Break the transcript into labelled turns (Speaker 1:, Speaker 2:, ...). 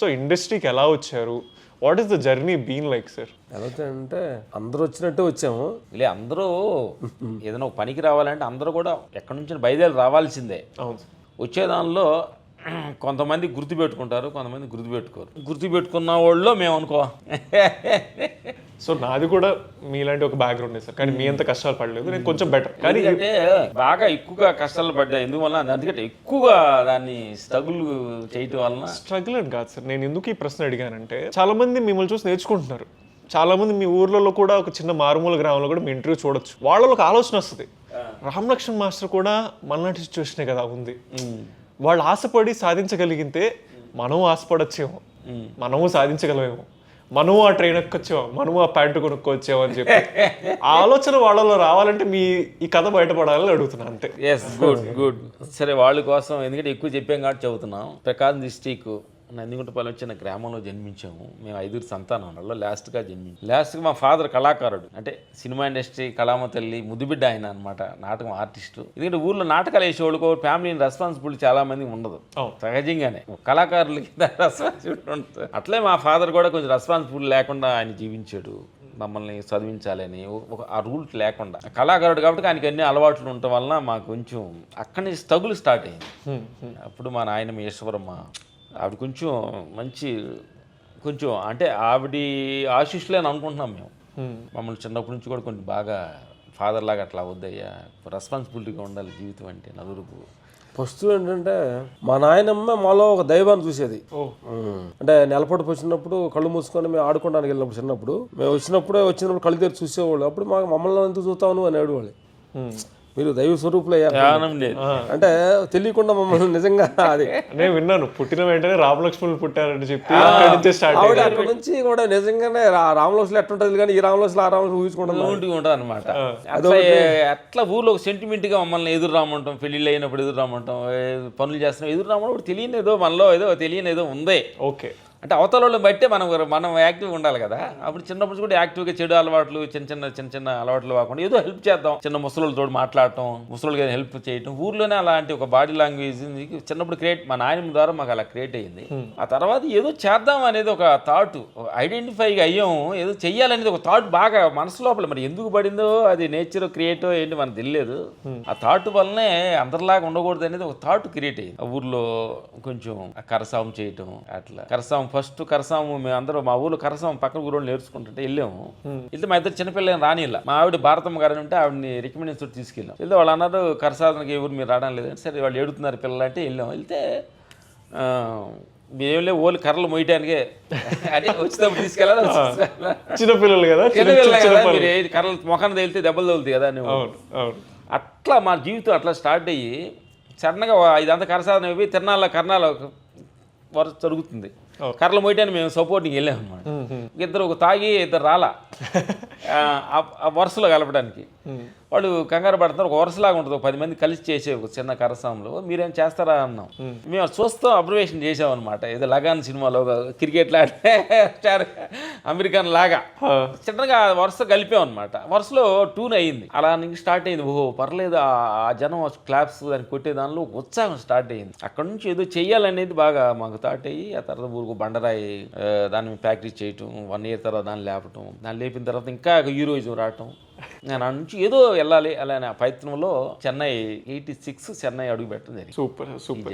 Speaker 1: So ఇండస్ట్రీకి ఎలా వచ్చారు, what is the journey been like sir?
Speaker 2: ఎలా వచ్చాయంటే అందరూ వచ్చినట్టే వచ్చాము.
Speaker 3: లే అందరూ ఏదైనా ఒక పనికి రావాలంటే అందరూ కూడా ఎక్కడి నుంచి బయలుదేరి రావాల్సిందే.
Speaker 1: అవును సార్.
Speaker 3: వచ్చే దానిలో కొంతమంది గుర్తుపెట్టుకుంటారు, కొంతమంది గుర్తుపెట్టుకోరు. గుర్తుపెట్టుకున్న వాళ్ళు మేము అనుకో.
Speaker 1: సో నాది కూడా మీలాంటి ఒక బ్యాక్గ్రౌండ్ సార్, కానీ మీ అంత కష్టాలు పడలేదు, నేను కొంచెం బెటర్. కానీ
Speaker 3: అంటే బాగా ఎక్కువగా కష్టాలు పడ్డాయి. ఎందువల్ల అందుకంటే ఎక్కువగా దాన్ని స్ట్రగుల్ చేయటం వలన.
Speaker 1: స్ట్రగుల్ అని కాదు సార్, నేను ఎందుకు ఈ ప్రశ్న అడిగానంటే చాలా మంది మిమ్మల్ని చూసి నేర్చుకుంటున్నారు. చాలా మంది మీ ఊర్లలో కూడా ఒక చిన్న మారుమూల గ్రామంలో కూడా మీ ఇంటర్వ్యూ చూడొచ్చు. వాళ్ళలో ఒక ఆలోచన వస్తుంది, రామ్ లక్ష్మణ్ మాస్టర్ కూడా మనలాంటి సిచ్యువేషనే కదా ఉంది, వాళ్ళు ఆశపడి సాధించగలిగితే మనం ఆశపడచ్చేమో, మనము సాధించగలమేమో, మనము ఆ ట్రైన్ ఎక్కొచ్చాము, మనము ఆ ప్యాంటు కొనుక్కొచ్చాము అని చెప్పి ఆ ఆలోచన వాళ్ళలో రావాలంటే మీ ఈ కథ బయటపడాలని అడుగుతున్నా అంతే.
Speaker 3: Yes, good good. సరే, వాళ్ళ కోసం ఎందుకంటే ఎక్కువ చెప్పాం కాబట్టి చదువుతున్నాం. ప్రకాశం డిస్ట్రిక్ట్ నందిగుంటపాలెం చిన్న గ్రామంలో జన్మించాము. మేము 5 సంతానం, వాళ్ళు లాస్ట్గా జన్మించాము. లాస్ట్గా మా ఫాదర్ కళాకారుడు, అంటే సినిమా ఇండస్ట్రీ కళామ తల్లి ముద్దుబిడ్డ ఆయన అనమాట, నాటకం ఆర్టిస్టు. ఎందుకంటే ఊర్లో నాటకాలు వేసేవాళ్ళకు ఫ్యామిలీని రెస్పాన్సిబిలిటీ చాలా మంది ఉండదు, సహజంగానే కళాకారులకి రెస్పాన్సిబిలిటీ ఉంటుంది. అట్లే మా ఫాదర్ కూడా కొంచెం రెస్పాన్సిబిలిటీ లేకుండా ఆయన జీవించాడు, మమ్మల్ని చదివించాలని ఆ రూల్ లేకుండా. కళాకారుడు కాబట్టి ఆయనకి అన్ని అలవాట్లు ఉండటం వలన మాకు కొంచెం అక్కడి నుంచి స్ట్రగుల్ స్టార్ట్ అయింది. అప్పుడు మా నాయనమ్మ ఈశ్వరమ్మ, ఆవిడ కొంచెం మంచి కొంచెం అంటే ఆవిడ ఆశీస్సులే అని అనుకుంటున్నాం మేము. మమ్మల్ని చిన్నప్పటి నుంచి కూడా కొంచెం బాగా ఫాదర్ లాగా అట్లా వద్దయ్యా, రెస్పాన్సిబిలిటీగా ఉండాలి జీవితం అంటే నలుగురుకు.
Speaker 2: ఫస్ట్ ఏంటంటే మా నాయనమ్మ మాలో ఒక దైవాన్ని చూసేది. అంటే నెలపొడుపు వచ్చినప్పుడు కళ్ళు మూసుకొని మేము ఆడుకోవడానికి వెళ్ళినప్పుడు, చిన్నప్పుడు మేము వచ్చినప్పుడు కళ్ళు తెరిచి చూసేవాళ్ళు. అప్పుడు మమ్మల్ని ఎందుకు చూస్తావు అని అడిగేవాళ్ళు, మీరు దైవ స్వరూపులు అంటే తెలియకుండా మమ్మల్ని నిజంగా. అది
Speaker 1: నేను విన్నాను, పుట్టిన వెంటనే రామలక్ష్మణులు పుట్టారని చెప్పి
Speaker 2: అక్కడి నుంచి కూడా నిజంగానే రామలక్ష్మణులు ఎట్టుంటది కానీ ఈ రామలక్ష్మణులు ఆ రామలక్ష్మణులు ఊహించుకుంటాం
Speaker 3: అనమాట. అట్లా ఊర్లో ఒక సెంటిమెంట్గా మమ్మల్ని ఎదురు రామంటాం, పెళ్ళిళ్ళు అయినప్పుడు ఎదురు రామంటాం, పనులు చేస్తున్నాం ఎదురు రామన్నప్పుడు తెలియని ఏదో మనలో తెలియని ఏదో ఉందే.
Speaker 1: ఓకే,
Speaker 3: అంటే అవతల వాళ్ళని బట్టే మనం యాక్టివ్గా ఉండాలి కదా. అప్పుడు చిన్నప్పుడు కూడా యాక్టివ్గా చెడు అలవాట్లు చిన్న చిన్న అలవాట్లు కాకుండా ఏదో హెల్ప్ చేద్దాం, చిన్న ముసలితో మాట్లాడటం, ముసలికి హెల్ప్ చేయటం, ఊర్లోనే అలాంటి ఒక బాడీ లాంగ్వేజ్ చిన్నప్పుడు మా నాయనమ్మ ద్వారా మాకు అలా క్రియేట్ అయ్యింది. ఆ తర్వాత ఏదో చేద్దాం అనేది ఒక థాట్, ఐడెంటిఫై అయ్యాం, ఏదో చెయ్యాలనేది ఒక థాట్ బాగా మనసు లోపల. మరి ఎందుకు పడిందో అది నేచర్ క్రియేట్ ఏంటి మనకు తెలియలేదు. ఆ థాట్ వల్లనే అందరిలాగా ఉండకూడదు అనేది ఒక థాట్ క్రియేట్ అయ్యింది. ఆ ఊర్లో కొంచెం కరసాం చేయటం, అట్లా కరసాం ఫస్ట్ కరసాము మేము అందరూ మా ఊర్లో కరసాము పక్కన ఊరు నేర్చుకుంటుంటే వెళ్ళాము. వెళ్తే మా ఇద్దరు చిన్నపిల్లలు రానిలా, మా ఆవిడ భారతమ్మ గారు ఉంటే ఆవిడని రికమెండేషన్ తోటి తీసుకెళ్ళాం. వెళ్తే వాళ్ళు అన్నారు కరసాదనకి ఎవరు మీరు రావడం లేదని. సరే వాళ్ళు ఎడుతున్నారు పిల్లలు అంటే వెళ్ళాం. వెళ్తే మేమే ఓళ్ళు కర్రలు మోయటానికే అంటే వచ్చేటప్పుడు తీసుకెళ్ళాలి,
Speaker 1: చిన్నపిల్లలు కదా,
Speaker 3: కర్రలు మొఖాన్ని తేలితే దెబ్బలు తగులుతాయి కదా. అట్లా మా జీవితం అట్లా స్టార్ట్ అయ్యి సడన్గా ఇదంతా కరసాదన అయిపోయి కర్ణాల వరుస జరుగుతుంది. కర్రలు మోయటాన్ని మేము సపోర్టింగ్ వెళ్ళాం అనమాట. ఇద్దరు ఒక తాగి ఇద్దరు రాలా వరుసలో కలపడానికి. వాళ్ళు కంగారు పడుతున్నారు. ఒక వరుసలాగా ఉంటుంది, ఒక 10 మంది కలిసి చేసే ఒక చిన్న కరసాంలో మీరేం చేస్తారా అన్నాం. మేము చూస్తాం, అబ్జర్వేషన్ చేసామన్నమాట. ఏదో లగాన్ సినిమాలో క్రికెట్ లాడే అమెరికన్ లాగా చిన్నగా వరుస కలిపాం అనమాట. వరుసలో టూన్ అయ్యింది, అలా నుంచి స్టార్ట్ అయింది. ఓహో పర్లేదు, ఆ జనం క్లాప్స్ దాన్ని కొట్టే దానిలో ఉత్సాహం స్టార్ట్ అయింది. అక్కడ నుంచి ఏదో చెయ్యాలనేది బాగా మాకు థాట్ అయ్యి ఆ తర్వాత ఊరుకు బండరాయి దాన్ని ప్రాక్టీస్ చేయటం, 1 year తర్వాత దాన్ని లేపటం, దాన్ని లేపిన తర్వాత ఇంకా హీరోయిజం రావటం. నేను ఆ నుంచి ఏదో వెళ్ళాలి అలానే ప్రయత్నంలో చెన్నై 86 చెన్నై అడుగు పెట్టడం జరిగింది.
Speaker 1: Super super.